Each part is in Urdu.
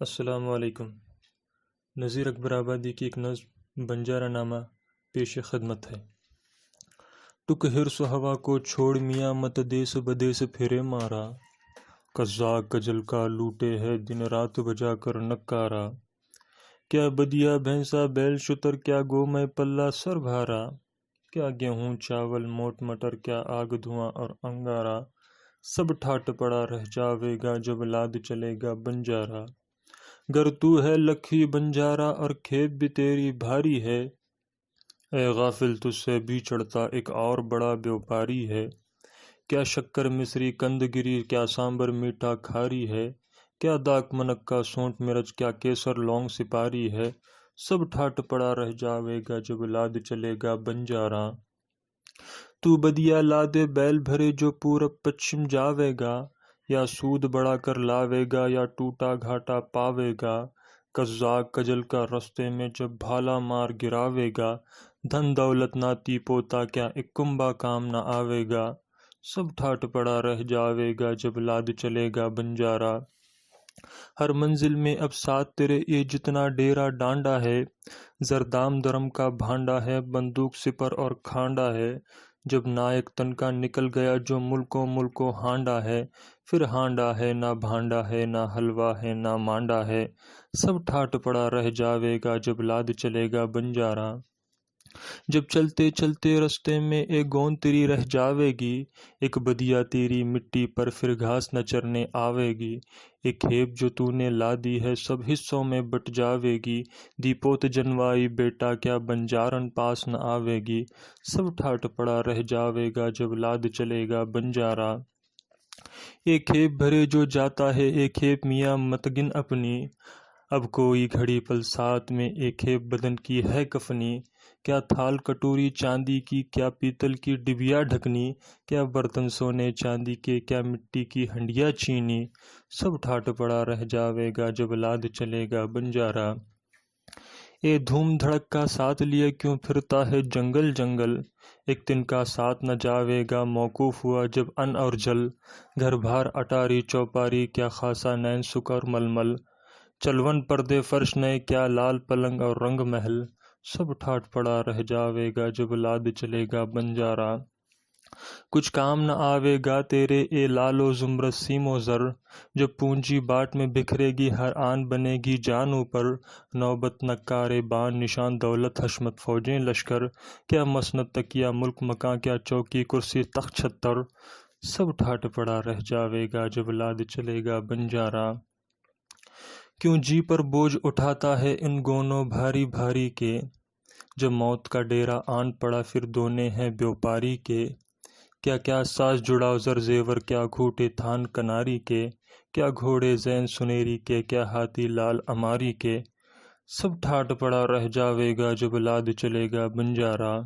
السلام علیکم۔ نظیر اکبرآبادی کی ایک نظم بنجارہ نامہ پیش خدمت ہے۔ ٹک ہرس ہوا کو چھوڑ میاں مت دیس بدیس پھرے مارا، قزاق کجل کا لوٹے ہے دن رات بجا کر نقارا، کیا بدھیا بھینسا بیل شتر کیا گو میں پلہ سر بھارا، کیا گیہوں چانول موٹھ مٹر کیا آگ دھواں اور انگارا، سب ٹھاٹھ پڑا رہ جاوے گا جب لاد چلے گا بنجارا، گر تو ہے لکھی بنجارا اور کھیپ بھی تیری بھاری ہے، اے غافل تجھ سے بھی چڑھتا ایک اور بڑا بیوپاری ہے، کیا شکر مصری کند گری کیا سامبر میٹھا کھاری ہے، کیا داک منکا سونٹ مرچ کیا کیسر لونگ سپاری ہے، سب ٹھاٹھ پڑا رہ جاوے گا جب لاد چلے گا بنجارا، تو بدیا لادے بیل بھرے جو پورب پچھم جاوے گا، یا سود بڑھا کر لاوے گا یا ٹوٹا گھاٹا پاوے گا، قزاق کجل کا رستے میں جب بھالا مار گراوے گا، دھن دولت ناتی پوتا کیا ایک کنبا کام نہ آوے گا، سب ٹھاٹھ پڑا رہ جاوے گا جب لاد چلے گا بنجارا، ہر منزل میں اب ساتھ تیرے یہ جتنا ڈیرا ڈانڈا ہے، زردام درم کا بھانڈا ہے بندوق سپر اور کھانڈا ہے، جب نائک تن کا نکل گیا جو ملکوں ہانڈا ہے، پھر ہانڈا ہے نہ بھانڈا ہے نہ حلوہ ہے نہ مانڈا ہے، سب ٹھاٹھ پڑا رہ جاوے گا جب لاد چلے گا بنجارا، جب چلتے چلتے رستے میں ایک گوند تیری رہ جاوے گی، ایک بدیا تیری مٹی پر پھر گھاس نہ چرنے آوے گی، ایک کھیپ جو تو نے لا دی ہے سب حصوں میں بٹ جاوے گی، دی پوت جنوائی بیٹا کیا بنجارن پاس نہ آوے گی، سب ٹھاٹھ پڑا رہ جاوے گا جب لاد چلے گا بنجارا، ایک کھیپ بھرے جو جاتا ہے ایک کھیپ میاں مت گن اپنی، اب کوئی گھڑی پل ساتھ میں ایک کھیپ بدن کی ہے کفنی، کیا تھال کٹوری چاندی کی کیا پیتل کی ڈبیا ڈھکنی، کیا برتن سونے چاندی کے کیا مٹی کی ہنڈیا چینی، سب ٹھاٹھ پڑا رہ جاوے گا جب لاد چلے گا بنجارا، اے دھوم دھڑک کا ساتھ لیے کیوں پھرتا ہے جنگل جنگل، ایک دن کا ساتھ نہ جاوے گا موقوف ہوا جب ان اور جل، گھر بھار اٹاری چوپاری کیا خاصا نین سک اور ململ، چلون پردے فرش نئے کیا لال پلنگ اور رنگ محل، سب ٹھاٹھ پڑا رہ جاوے گا جب لاد چلے گا بنجارا، کچھ کام نہ آوے گا تیرے اے لال و زمرد سیم و زر، جب پونجی باٹ میں بکھرے گی ہر آن بنے گی جان اوپر، نوبت نکارے بان نشان دولت حشمت فوجیں لشکر، کیا مسند تکیہ ملک مکاں کیا چوکی کرسی تخت چھتر، سب ٹھاٹھ پڑا رہ جاوے گا جب لاد چلے گا بنجارا، کیوں جی پر بوجھ اٹھاتا ہے ان گونوں بھاری بھاری کے، جب موت کا ڈیرا آن پڑا پھر دونے ہیں بیوپاری کے، کیا کیا ساز جڑاؤ زر زیور کیا گھوٹے تھان کناری کے، کیا گھوڑے زین سنیری کے کیا ہاتھی لال اماری کے، سب ٹھاٹھ پڑا رہ جاوے گا جب لاد چلے گا بنجارا،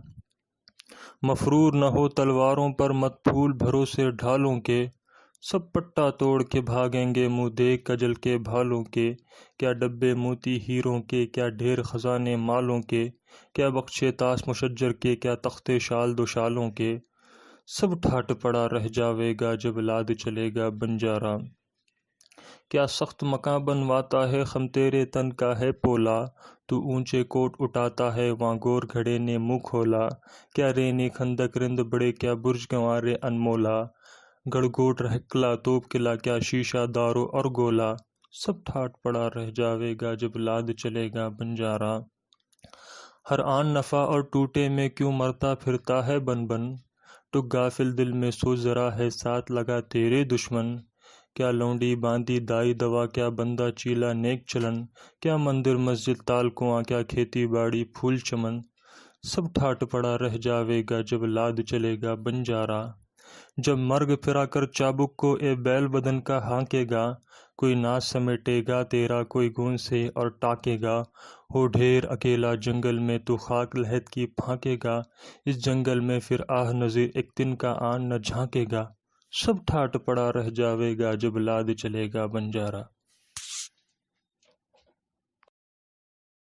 مفرور نہ ہو تلواروں پر مت پھول بھروسے ڈھالوں کے، سب پٹا توڑ کے بھاگیں گے منہ دیکھ کجل کے بھالوں کے، کیا ڈبے موتی ہیروں کے کیا ڈھیر خزانے مالوں کے، کیا بخشے تاس مشجر کے کیا تختے شال دوشالوں کے، سب ٹھاٹھ پڑا رہ جاوے گا جب لاد چلے گا بنجارا، کیا سخت مکاں بنواتا ہے خم تیرے تن کا ہے پولا، تو اونچے کوٹ اٹھاتا ہے وہاں گور گھڑے نے منہ کھولا، کیا رینے خندق رند بڑے کیا برج گنوارے انمولا، گڑ گوٹ رہ قلعہ توپ قلعہ کیا شیشہ دارو اور گولا، سب ٹھاٹھ پڑا رہ جاوے گا جب لاد چلے گا بنجارا، ہر آن نفع اور ٹوٹے میں کیوں مرتا پھرتا ہے بن بن، ٹک غافل دل میں سوچ ذرا ہے ساتھ لگا تیرے دشمن، کیا لونڈی باندھی دائی دوا کیا بندہ چیلا نیک چلن، کیا مندر مسجد تال کنواں کیا کھیتی باڑی پھول چمن، سب ٹھاٹھ پڑا رہ جاوے گا جب لاد چلے گا بنجارا، جب مرگ پھرا کر چابک کو اے بیل بدن کا ہانکے گا، کوئی ناز سمیٹے گا تیرا کوئی گون سے اور ٹاکے گا، ہو ڈھیر اکیلا جنگل میں تو خاک لحد کی پھانکے گا، اس جنگل میں پھر آہ نظیر ایک دن کا آن نہ جھانکے گا، سب ٹھاٹھ پڑا رہ جاوے گا جب لاد چلے گا بنجارا۔